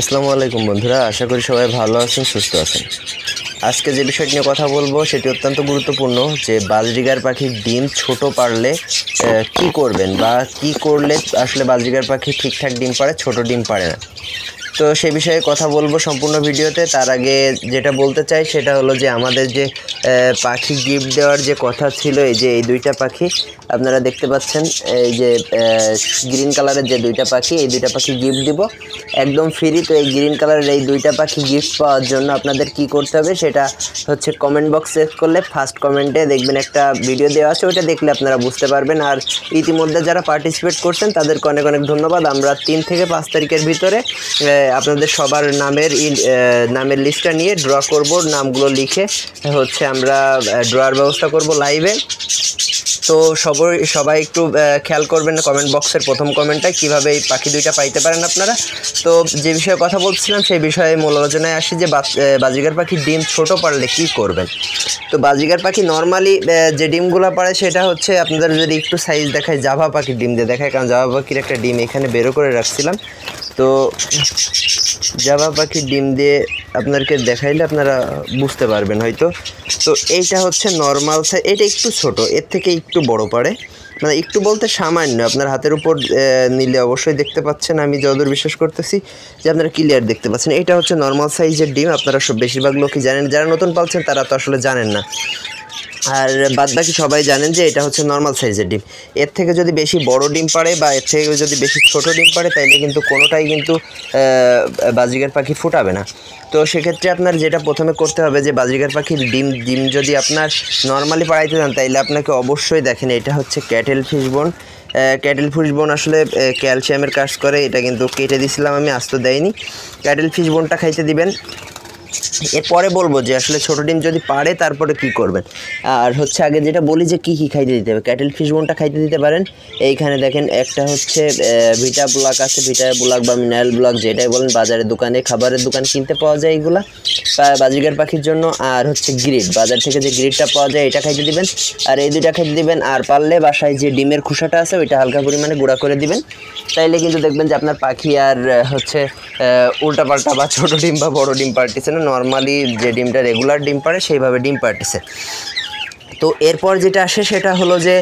আসসালামু আলাইকুম বন্ধুরা, আশা করি সবাই ভালো আছেন, সুস্থ আছেন। আজকে যে বিষয়টি নিয়ে কথা বলবো সেটি অত্যন্ত গুরুত্বপূর্ণ, যে বাজরিগার পাখির ডিম ছোট পারলে কি করবেন বা কি করলে আসলে বাজরিগার পাখি ঠিকঠাক ডিম পাড়ে, ছোট ডিম পাড়ে না। তো সে বিষয়ে কথা বলবো সম্পূর্ণ ভিডিওতে। তার আগে যেটা বলতে চাই সেটা হলো যে আমাদের যে পাখি গিফট দেওয়ার যে কথা ছিল, এই যে এই দুইটা পাখি আপনারা দেখতে পাচ্ছেন, এই যে গ্রিন কালারের যে দুইটা পাখি, এই দুইটা পাখি গিফট দিব একদম ফ্রি। তো এই গ্রিন কালারের এই দুইটা পাখি গিফট পাওয়ার জন্য আপনাদের কি করতে হবে সেটা হচ্ছে কমেন্ট বক্স চেক করলে ফার্স্ট কমেন্টে দেখবেন একটা ভিডিও দেওয়া আছে, ওইটা দেখলে আপনারা বুঝতে পারবেন। আর ইতিমধ্যে যারা পার্টিসিপেট করছেন তাদেরকে অনেক অনেক ধন্যবাদ। আমরা 3 থেকে 5 তারিখের ভিতরে আপনাদের সবার নামের লিস্টটা নিয়ে ড্র করব, নামগুলো লিখে হচ্ছে আমরা ড্রয়ার ব্যবস্থা করব লাইভে। তো সবাই একটু খেয়াল করবেন কমেন্ট বক্সের প্রথম কমেন্টটা, কীভাবে এই পাখি দুইটা পাইতে পারেন আপনারা। তো যে বিষয়ে কথা বলছিলাম সেই বিষয়ে মূল আলোচনায় আসি, যে বাজরিগার পাখির ডিম ছোট পারলে কি করবেন। তো বাজরিগার পাখি নর্মালি যে ডিমগুলো পারে সেটা হচ্ছে, আপনাদের যদি একটু সাইজ দেখায়, জাভা পাখির ডিম দিয়ে দেখায়, কারণ জাভা পাখির একটা ডিম এখানে বেরো করে রাখছিলাম। তো জাভা পাখির ডিম দিয়ে আপনাদেরকে দেখাইলে আপনারা বুঝতে পারবেন হয়তো। তো এইটা হচ্ছে নর্মাল সাইজ, এটা একটু ছোট, এর থেকে একটু বড় পারে, মানে একটু বলতে সামান্য। আপনার হাতের উপর নিলে অবশ্যই দেখতে পাচ্ছেন, আমি যতদূর বিশ্বাস করতেছি যে আপনারা ক্লিয়ার দেখতে পাচ্ছেন। এটা হচ্ছে নর্মাল সাইজের ডিম। আপনারা বেশিরভাগ লোকই জানেন, যারা নতুন পালছেন তারা তো আসলে জানেন না, আর বাদবাকি সবাই জানেন যে এটা হচ্ছে নর্মাল সাইজের ডিম। এর থেকে যদি বেশি বড় ডিম পাড়ে বা এর থেকে যদি বেশি ছোট ডিম পাড়ে, তাইলে কিন্তু কোনোটাই কিন্তু বাজরিগার পাখি ফুটাবে না। তো সেক্ষেত্রে আপনার যেটা প্রথমে করতে হবে, যে বাজরিগার পাখির ডিম যদি আপনার নর্মালি পাড়াইতে চান, তাইলে আপনাকে অবশ্যই দেখেন, এটা হচ্ছে ক্যাটেল ফিশবোন। ক্যাটেল ফিশবোন আসলে ক্যালসিয়ামের কাজ করে, এটা কিন্তু কেটে দিয়েছিলাম আমি, আস্ত দেয়নি। ক্যাটেল ফিশবোনটা খাইতে দিবেন। এরপরে বলবো যে আসলে ছোটো ডিম যদি পারে তারপরে কি করবেন। আর হচ্ছে আগে যেটা বলি যে কী খাইতে দিতে হবে। ক্যাটেল ফিশবোনটা খাইতে দিতে পারেন, এইখানে দেখেন একটা হচ্ছে ভিটা ব্লক আছে, ভিটা ব্লক বা মিনারেল ব্লক যেটাই বলেন, বাজারের দোকানে খাবারের দোকান কিনতে পাওয়া যায় এইগুলা বাজরিগার পাখির জন্য। আর হচ্ছে গ্রিড, বাজার থেকে যে গ্রিডটা পাওয়া যায় এটা খাইতে দিবেন, আর এই দুইটা খাইতে দিবেন। আর পারলে বাসায় যে ডিমের খোসাটা আছে ওইটা হালকা পরিমাণে গুঁড়া করে দিবেন, তাইলে কিন্তু দেখবেন যে আপনার পাখি আর হচ্ছে উল্টাপাল্টা বা ছোটো ডিম বা বড়ো ডিম পারতেছে না, নর্মালি যে ডিমটা রেগুলার ডিম পারে সেইভাবে ডিম পারতেছে। তো এরপর যেটা আসে সেটা হলো যে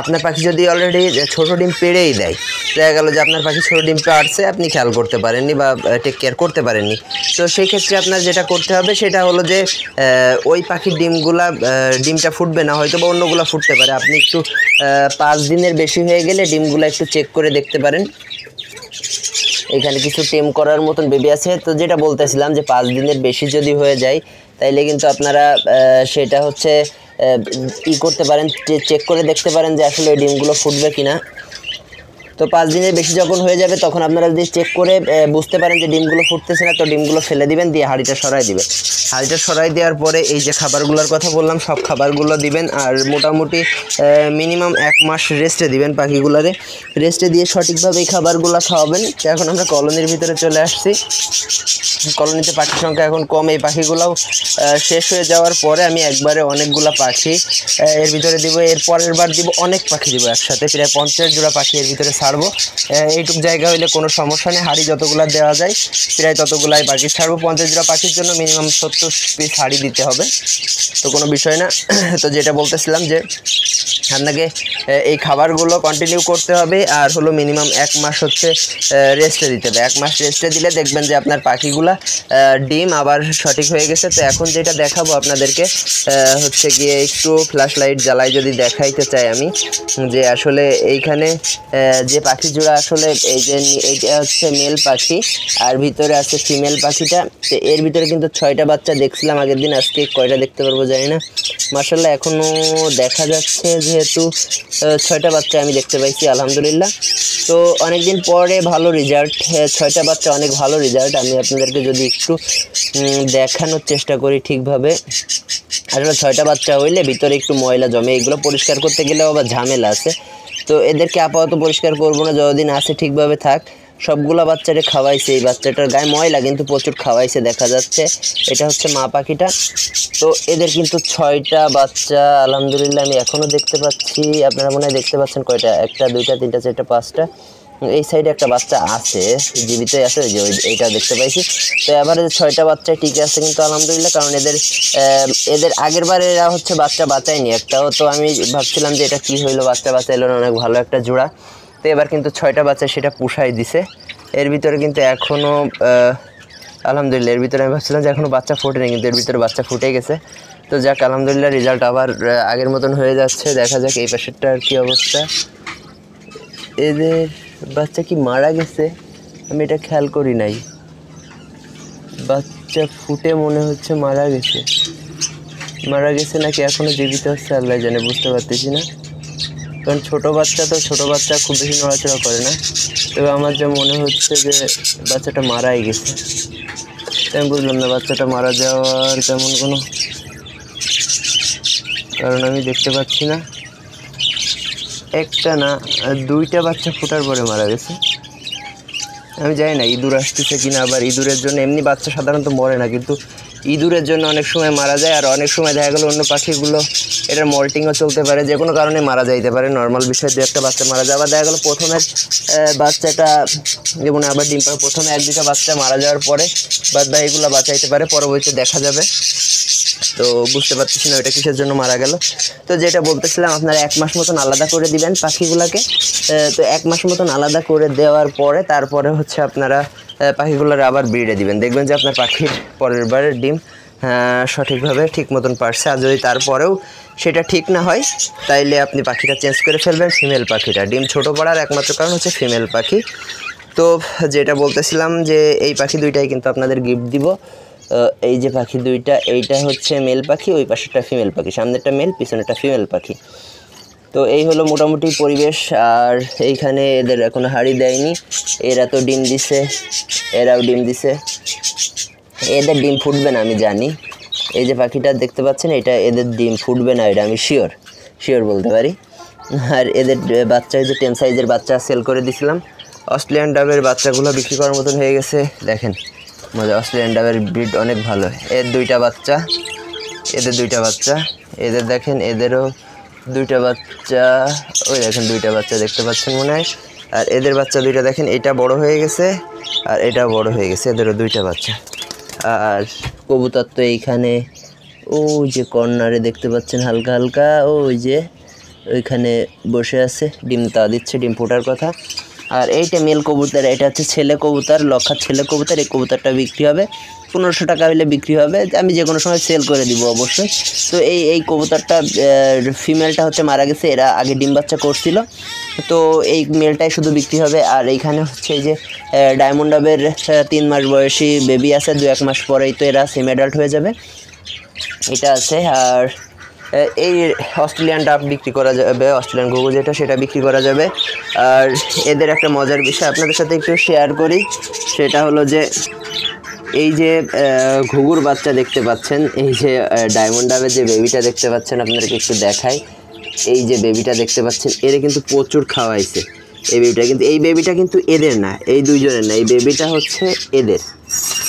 আপনার পাখি যদি অলরেডি ছোটো ডিম পেড়েই দেয়, দেখা গেল যে আপনার পাখি ছোটো ডিম পাড়ছে, আপনি খেয়াল করতে পারেননি বা টেক কেয়ার করতে পারেননি। তো সেই ক্ষেত্রে আপনার যেটা করতে হবে সেটা হলো যে ওই পাখির ডিমটা ফুটবে না, হয়তো বা অন্যগুলো ফুটতে পারে। আপনি একটু 5 দিনের বেশি হয়ে গেলে ডিমগুলো একটু চেক করে দেখতে পারেন। এখানে কিছু টেম করার মতন বেবি আছে। তো যেটা বলতেছিলাম যে 5 দিনের বেশি যদি হয়ে যায়, তাইলে কিন্তু আপনারা সেটা হচ্ছে করতে পারেন, চেক করে দেখতে পারেন যে আসলে ওই ডিমগুলো ফুটবে কিনা। তো 5 দিনের বেশি যখন হয়ে যাবে, তখন আপনারা যদি চেক করে বুঝতে পারেন যে ডিমগুলো ফুটতেছে না, তো ডিমগুলো ফেলে দিবেন, দিয়ে হাঁড়িটা সরাই দিবেন। হাঁড়িটা সরাই দেওয়ার পরে এই যে খাবারগুলোর কথা বললাম, সব খাবারগুলো দিবেন। আর মোটামুটি মিনিমাম 1 মাস রেস্টে দিবেন পাখিগুলোরে। রেস্টে দিয়ে সঠিকভাবে এই খাবারগুলো খাওয়াবেন। তো এখন আমরা কলোনির ভিতরে চলে আসছি। কলোনিতে পাখির সংখ্যা এখন কম, এই পাখিগুলোও শেষ হয়ে যাওয়ার পরে আমি একবারে অনেকগুলো পাখি এর ভিতরে দিব। এর পরের বার দিব অনেক পাখি দিব একসাথে, প্রায় 50 জোড়া পাখি এর ভিতরে ছাড়বো। এইটুক জায়গা হইলে কোনো সমস্যা নেই, হাঁড়ি যতগুলো দেওয়া যায় প্রায় ততগুলাই পাখি ছাড়বো। 50 জোড়া পাখির জন্য মিনিমাম 70 পিস হাঁড়ি দিতে হবে, তো কোনো বিষয় না। তো যেটা বলতেছিলাম যে আপনাকে এই খাবারগুলো কন্টিনিউ করতে হবে, আর হলো মিনিমাম 1 মাস হচ্ছে রেস্টে দিতে হবে। 1 মাস রেস্টে দিলে দেখবেন যে আপনার পাখিগুলা ডিম আবার সঠিক হয়ে গেছে। তো এখন যেটা দেখাবো আপনাদেরকে হচ্ছে গিয়ে একটু ফ্ল্যাশ লাইট জ্বালাই যদি দেখাইতে চাই আমি, যে আসলে এইখানে যে পাখি জোড়া আসলে এই যে এইটা হচ্ছে মেল পাখি আর ভিতরে আছে ফিমেল পাখিটা। তো এর ভিতরে কিন্তু 6টা বাচ্চা দেখছিলাম আগের দিন, আজকে কয়টা দেখতে পারবো জানি না। মাশাআল্লাহ এখনও দেখা যাচ্ছে, যেহেতু 6টা বাচ্চা আমি দেখতে পাইছি আলহামদুলিল্লাহ। তো অনেকদিন পরে ভালো রেজাল্ট, 6টা বাচ্চা অনেক ভালো রেজাল্ট। আমি আপনাদেরকে যদি একটু দেখানোর চেষ্টা করি ঠিকভাবে, আসলে 6টা বাচ্চা হইলে ভিতরে একটু ময়লা জমে, এগুলো পরিষ্কার করতে গেলেও আবার ঝামেলা আছে। তো এদেরকে আপাতত পরিষ্কার করবো না, যতদিন আছে ঠিকভাবে থাক। সবগুলা বাচ্চারে খাওয়াইছে, এই বাচ্চাটার গায়ে ময়লা কিন্তু প্রচুর খাওয়াইছে দেখা যাচ্ছে। এটা হচ্ছে মা পাখিটা। তো এদের কিন্তু 6টা বাচ্চা আলহামদুলিল্লাহ আমি এখনও দেখতে পাচ্ছি। আপনারা মনে হয় দেখতে পাচ্ছেন কয়টা, 1, 2, 3, 4, 5টা। এই সাইডে একটা বাচ্চা আছে, জীবিতই আছে, ওই যে এইটা দেখতে পাইছি। তো এবারে 6টা বাচ্চা টিকে আছে কিন্তু আলহামদুলিল্লাহ, কারণ এদের আগের বারে এরা হচ্ছে বাচ্চা বাঁচায়নি একটাও। তো আমি ভাবছিলাম যে এটা কি হইলো, বাচ্চা বাঁচাইলো না, অনেক ভালো একটা জোড়া। তো এবার কিন্তু 6টা বাচ্চা সেটা পুষাই দিছে। এর ভিতরে কিন্তু এখনও আলহামদুলিল্লাহ, এর ভিতরে আমি ভাবছিলাম যে এখনও বাচ্চা ফোটেনি, কিন্তু এর ভিতরে বাচ্চা ফুটে গেছে। তো যাক আলহামদুলিল্লাহ, রেজাল্ট আবার আগের মতন হয়ে যাচ্ছে। দেখা যাক এই পাশেরটার কী অবস্থা। এদের বাচ্চা কি মারা গেছে? আমি এটা খেয়াল করি নাই। বাচ্চা ফুটে মনে হচ্ছে মারা গেছে নাকি এখনও জীবিত হচ্ছে আল্লাহ জানে, বুঝতে পারতেছি না। কারণ ছোটো বাচ্চা খুব বেশি নড়াচড়া করে না। তবে আমার যা মনে হচ্ছে যে বাচ্চাটা মারাই গেছে। আমি বুঝলাম না বাচ্চাটা মারা যাওয়ার তেমন কোনো কারণ আমি দেখতে পাচ্ছি না। একটা না, 2টা বাচ্চা ফোটার পরে মারা গেছে। আমি জানি না ইঁদুর আসতেছে কিনা, আবার ইঁদুরের জন্য এমনি বাচ্চা সাধারণত মরে না, কিন্তু ইঁদুরের জন্য অনেক সময় মারা যায়। আর অনেক সময় দেখা গেলো অন্য পাখিগুলো এটার মল্টিংও চলতে পারে, যে কোনো কারণে মারা যাইতে পারে। নর্মাল বিষয় 2-একটা বাচ্চা মারা যায়। আবার দেখা গেলো প্রথমের বাচ্চাটা যেমন আবার ডিম পাড়ে, প্রথমে 1-2টা বাচ্চা মারা যাওয়ার পরে বাদ বাকিগুলো বাঁচাইতে পারে, পরবর্তীতে দেখা যাবে। তো বুঝতে পারতেছি না ওইটা কিসের জন্য মারা গেল। তো যেটা বলতেছিলাম, আপনারা 1 মাস মতন আলাদা করে দিবেন পাখিগুলোকে। তো 1 মাস মতন আলাদা করে দেওয়ার পরে তারপরে হচ্ছে আপনারা পাখিগুলোর আবার ব্রিডে দিবেন। দেখবেন যে আপনার পাখির পরের বারের ডিম সঠিকভাবে ঠিক মতন পারছে। আর যদি তারপরেও সেটা ঠিক না হয়, তাইলে আপনি পাখিটা চেঞ্জ করে ফেলবেন, ফিমেল পাখিটা। ডিম ছোটো পড়ার একমাত্র কারণ হচ্ছে ফিমেল পাখি। তো যেটা বলতেছিলাম যে এই পাখি 2টাই কিন্তু আপনাদের গিফট দিব। এই যে পাখি 2টা, এইটা হচ্ছে মেল পাখি, ওই পাশেরটা ফিমেল পাখি, সামনেরটা মেল, পিছনেরটা ফিমেল পাখি। তো এই হলো মোটামুটি পরিবেশ। আর এইখানে এদের এখনো হাড়ি দেয়নি, এরা তো ডিম দিছে, এরাও ডিম দিছে। এদের ডিম ফুটবে না আমি জানি। এই যে পাখিটা দেখতে পাচ্ছেন, এটা এদের ডিম ফুটবে না, এটা আমি শিওর বলতে পারি। আর এদের বাচ্চা, যে 10 সাইজের বাচ্চা সেল করে দিছিলাম। অস্ট্রেলিয়ান ডাবের বাচ্চাগুলো বিক্রি করার মতন হয়ে গেছে। দেখেন মজা, অস্ট্রেলিয়ান ডাবের ব্রিড অনেক ভালো। এর 2টা বাচ্চা, এদের 2টা বাচ্চা, এদের দেখেন এদেরও 2টা বাচ্চা, ওই দেখেন 2টা বাচ্চা দেখতে পাচ্ছেন মনে হয়। আর এদের বাচ্চা 2টা দেখেন, এটা বড় হয়ে গেছে আর এটাও বড় হয়ে গেছে, এদেরও 2টা বাচ্চা। আর কবুতর তো এইখানে ওই যে কর্নারে দেখতে পাচ্ছেন হালকা হালকা, ওই যে ওইখানে বসে আছে, ডিম তা দিচ্ছে, ডিম ফোটার কথা। আর এইটা মেল কবুতর, এটা হচ্ছে ছেলে কবুতর, লক্ষার ছেলে কবুতর। এই কবুতরটা বিক্রি হবে 1500 টাকা হলে বিক্রি হবে, আমি যে কোনো সময় সেল করে দিব অবশ্যই। তো এই কবুতরটা ফিমেলটা হচ্ছে মারা গেছে, এরা আগে ডিম বাচ্চা করছিল। তো এই মেলটাই শুধু বিক্রি হবে। আর এইখানে হচ্ছে এই যে ডায়মন্ড ডাবের 3 মাস বয়সী বেবি আছে, 2-1 মাস পরেই তো এরা সেমি অ্যাডাল্ট হয়ে যাবে, এটা আছে। আর এই অস্ট্রেলিয়ান ডাব বিক্রি করা যাবে, অস্ট্রেলিয়ান ঘুঘু যেটা, সেটা বিক্রি করা যাবে। আর এদের একটা মজার বিষয় আপনাদের সাথে একটু শেয়ার করি, সেটা হলো যে এই যে ঘুঘুর বাচ্চা দেখতে পাচ্ছেন, এই যে ডায়মন্ড ডাবের যে বেবিটা দেখতে পাচ্ছেন, আপনাদেরকে একটু দেখাই। এই যে বেবিটা দেখতে পাচ্ছেন, এরা কিন্তু প্রচুর খাওয়াইছে এই বেবিটা কিন্তু এদের না, এই 2জনের না, এই বেবিটা হচ্ছে এদের,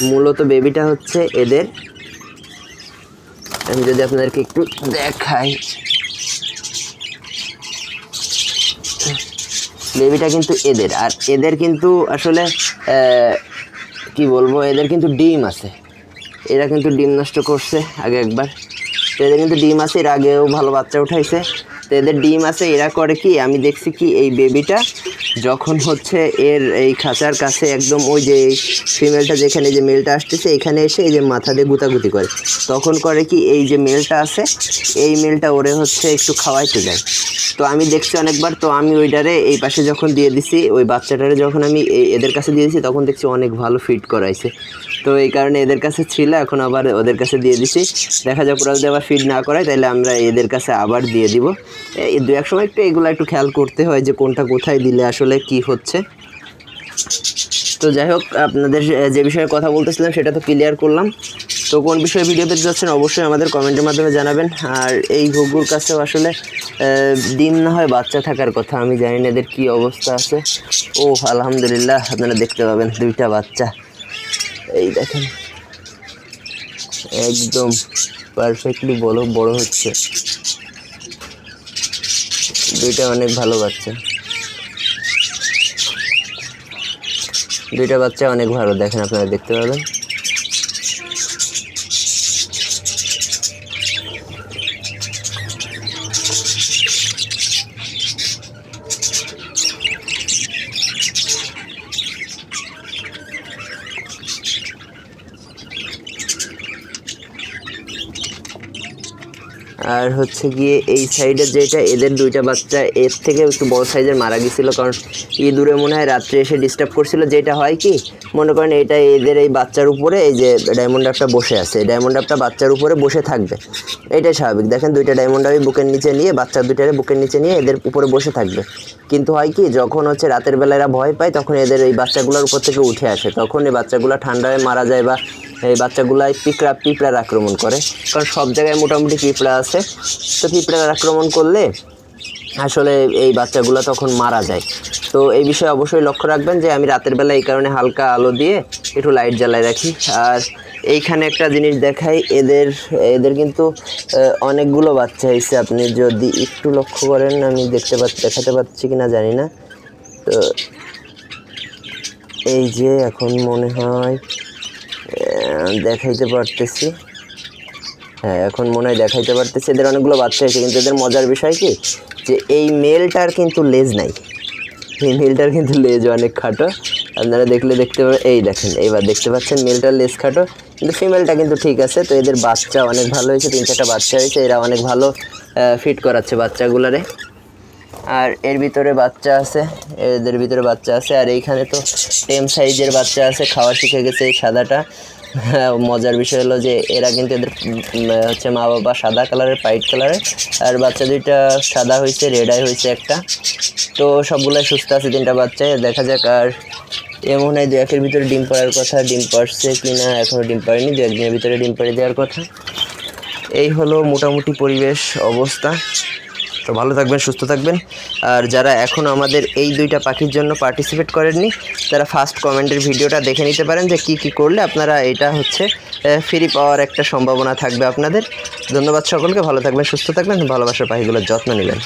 মূলত বেবিটা হচ্ছে এদের। আমি যদি আপনাদেরকে একটু দেখাই, বেবিটা কিন্তু এদের। আর এদের কিন্তু আসলে কি বলবো, এদের কিন্তু ডিম আছে, এরা কিন্তু ডিম নষ্ট করছে আগে একবার। তো এদের কিন্তু ডিম আছে, এর আগেও ভালো বাচ্চা উঠাইছে। তো এদের ডিম আছে, এরা করে কি, আমি দেখছি কি, এই বেবিটা যখন হচ্ছে এর এই খাঁচার কাছে একদম ওই যে ফিমেলটা যেখানে যে মেলটা আসতেছে, এখানে এসে এই যে মাথা দিয়ে গুতাগুতি করে, তখন করে কি, এই যে মেলটা আছে, এই মেলটা ওরে হচ্ছে একটু খাওয়াইতে যায়। তো আমি দেখছি অনেকবার। তো আমি ওইটারে এই পাশে যখন দিয়ে দিছি, ওই বাচ্চাটারে যখন আমি এদের কাছে দিয়ে দিছি, তখন দেখছি অনেক ভালো ফিট করাইছে। তো এই কারণে এদের কাছে ছিল, এখন আবার ওদের কাছে দিয়ে দিছি। দেখা যাক ওরা যদি আবার ফিড না করায়, তাহলে আমরা এদের কাছে আবার দিয়ে দিব। এই 2-1 সময় একটু এগুলো একটু খেয়াল করতে হয় যে কোনটা কোথায় দিলে আসলে কি হচ্ছে। তো যাই হোক, আপনাদের যে বিষয়ে কথা বলতেছিলাম সেটা তো ক্লিয়ার করলাম। তো কোন বিষয়ে ভিডিও পেতে যাচ্ছেন অবশ্যই আমাদের কমেন্টের মাধ্যমে জানাবেন। আর এই ঘুঘুর কাছেও আসলে ডিম না হয় বাচ্চা থাকার কথা, আমি জানি না এদের কী অবস্থা আছে। ও আলহামদুলিল্লাহ, আপনারা দেখতে পাবেন 2টা বাচ্চা, এই দেখেন একদম পারফেক্টলি বড় হচ্ছে, 2টা অনেক ভালো বাচ্চা। দুইটা বাচ্চা অনেক ভালো, দেখেন আপনারা দেখতে পাবেন। আর হচ্ছে গিয়ে এই সাইডে যেটা এদের দুইটা বাচ্চা এর থেকে একটু বড় সাইজের মারা গেছিল, কারণ ইঁদুরে মনে হয় রাত্রে এসে ডিস্টার্ব করছিল। যেটা হয় কি মনে করেন এটা এদের এই বাচ্চার উপরে, এই যে ডায়মন্ড ডাবটা বসে আছে, ডায়মন্ড ডাবটা বাচ্চার উপরে বসে থাকবে, এটাই স্বাভাবিক। দেখেন দুইটা ডায়মন্ড ডাবই বুকের নিচে নিয়ে, বাচ্চা দুইটারে বুকের নিচে নিয়ে এদের উপরে বসে থাকবে। কিন্তু হয় কি যখন হচ্ছে রাতের বেলা এরা ভয় পায়, তখন এদের এই বাচ্চাগুলোর উপর থেকে উঠে আসে, তখন এই বাচ্চাগুলো ঠান্ডায় মারা যায় বা এই বাচ্চাগুলাই পিঁপড়ার আক্রমণ করে, কারণ সব জায়গায় মোটামুটি পিঁপড়া আছে। তো পিঁপড়ার আক্রমণ করলে আসলে এই বাচ্চাগুলো তখন মারা যায়। তো এই বিষয়ে অবশ্যই লক্ষ্য রাখবেন যে আমি রাতের বেলা এই কারণে হালকা আলো দিয়ে একটু লাইট জ্বালায় রাখি। আর এইখানে একটা জিনিস দেখাই, এদের কিন্তু অনেকগুলো বাচ্চা হয়েছে, আপনি যদি একটু লক্ষ্য করেন, আমি দেখাতে পাচ্ছি কি না জানি না। তো এই যে এখন মনে হয় দেখাইতে পারতেছি, হ্যাঁ এখন মনে হয় দেখাইতে পারতেছি। এদের অনেকগুলো বাচ্চা হয়েছে, কিন্তু এদের মজার বিষয় কি যে এই মেলটার কিন্তু লেজ নাই, এই মেলটার কিন্তু লেজ অনেক খাটো, আপনারা দেখতে পাবেন। এই দেখেন এইবার দেখতে পাচ্ছেন মেলটার লেজ খাটো, কিন্তু ফিমেলটা কিন্তু ঠিক আছে। তো এদের বাচ্চা অনেক ভালো হয়েছে, 3-4টা বাচ্চা হয়েছে, এরা অনেক ভালো ফিট করাচ্ছে বাচ্চাগুলারে। আর এর ভিতরে বাচ্চা আছে, এদের ভিতরে বাচ্চা আছে। আর এইখানে তো টেম সাইজের বাচ্চা আছে, খাওয়া শিখে গেছে এই সাদাটা। মজার বিষয় হলো যে এরা কিন্তু এদের হচ্ছে মা বাবা সাদা কালারের, হোয়াইট কালারের, আর বাচ্চা দুইটা সাদা হয়েছে, রেড আই হয়েছে একটা। তো সবগুলাই সুস্থ আছে 3টা বাচ্চায়, দেখা যাক। আর এমন হয় 2-1-এর ভিতরে ডিম পাড়ার কথা, ডিম পাড়ছে কি না এখনও ডিম পাড়েনি, 2-1 দিনের ভিতরে ডিম পাড়ে দেওয়ার কথা। এই হলো মোটামুটি পরিবেশ অবস্থা। তো ভালো থাকবেন, সুস্থ থাকবেন। আর যারা এখনও আমাদের এই 2টা পাখির জন্য পার্টিসিপেট করেননি, তারা ফার্স্ট কমেন্টের ভিডিওটা দেখে নিতে পারেন যে কি করলে আপনারা এটা হচ্ছে ফ্রি পাওয়ার একটা সম্ভাবনা থাকবে আপনাদের। ধন্যবাদ সকলকে, ভালো থাকবেন, সুস্থ থাকবেন, ভালোবাসার পাখিগুলোর যত্ন নেবেন।